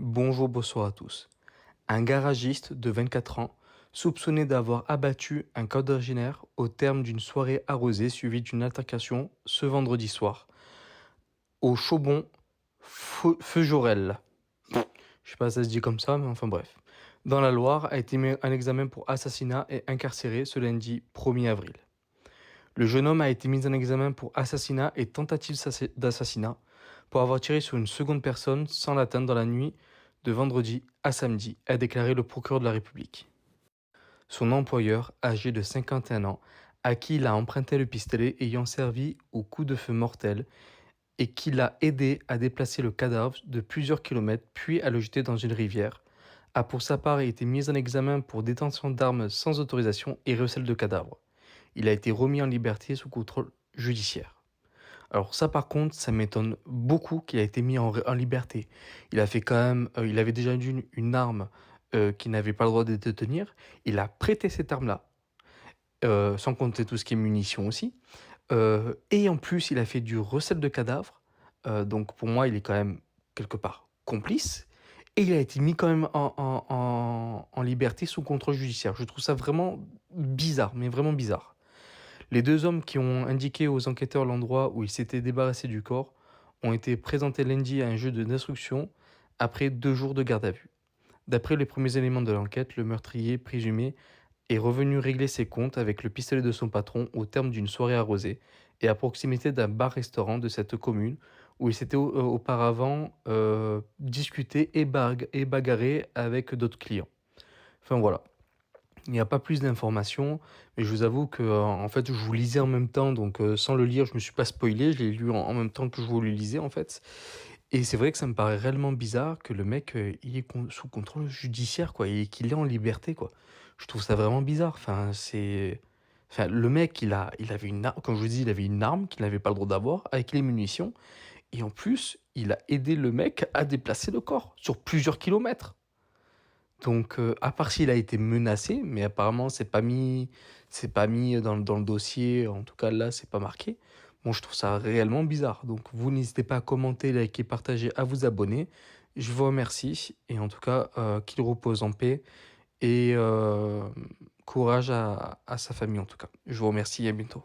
Bonjour, bonsoir à tous. Un garagiste de 24 ans, soupçonné d'avoir abattu un quadragénaire au terme d'une soirée arrosée suivie d'une altercation ce vendredi soir, au Chaubon Feujorel. Je sais pas si ça se dit comme ça, mais enfin bref. Dans la Loire, a été mis en examen pour assassinat et incarcéré ce lundi 1er avril. Le jeune homme a été mis en examen pour assassinat et tentative d'assassinat pour avoir tiré sur une seconde personne sans l'atteindre dans la nuit de vendredi à samedi, a déclaré le procureur de la République. Son employeur, âgé de 51 ans, à qui il a emprunté le pistolet ayant servi au coup de feu mortel et qui l'a aidé à déplacer le cadavre de plusieurs kilomètres puis à le jeter dans une rivière, a pour sa part été mis en examen pour détention d'armes sans autorisation et recel de cadavre. Il a été remis en liberté sous contrôle judiciaire. Alors ça par contre, ça m'étonne beaucoup qu'il a été mis en liberté. Il a fait quand même, il avait déjà une arme qu'il n'avait pas le droit de détenir. Il a prêté cette arme-là, sans compter tout ce qui est munitions aussi. Et en plus, il a fait du recel de cadavres. Donc pour moi, il est quand même quelque part complice. Et il a été mis quand même en liberté sous contrôle judiciaire. Je trouve ça vraiment bizarre, mais vraiment bizarre. Les deux hommes qui ont indiqué aux enquêteurs l'endroit où ils s'étaient débarrassés du corps ont été présentés lundi à un juge d'instruction après 2 jours de garde à vue. D'après les premiers éléments de l'enquête, le meurtrier présumé est revenu régler ses comptes avec le pistolet de son patron au terme d'une soirée arrosée et à proximité d'un bar-restaurant de cette commune où il s'était auparavant discuté et bagarré avec d'autres clients. Enfin voilà. Il n'y a pas plus d'informations, mais je vous avoue que en fait, je vous lisais en même temps, donc sans le lire, je me suis pas spoilé, je l'ai lu en même temps que je vous le lisais en fait. Et c'est vrai que ça me paraît réellement bizarre que le mec, il est sous contrôle judiciaire, quoi, et qu'il est en liberté, quoi. Je trouve ça vraiment bizarre. Enfin, le mec, il avait une arme, comme je vous dis, il avait une arme qu'il n'avait pas le droit d'avoir, avec les munitions, et en plus, il a aidé le mec à déplacer le corps sur plusieurs kilomètres. Donc, à part s'il a été menacé, mais apparemment c'est pas mis dans le dossier, en tout cas là, c'est pas marqué. Bon, je trouve ça réellement bizarre. Donc, vous n'hésitez pas à commenter, liker, partager, à vous abonner. Je vous remercie et en tout cas, qu'il repose en paix et courage à sa famille en tout cas. Je vous remercie et à bientôt.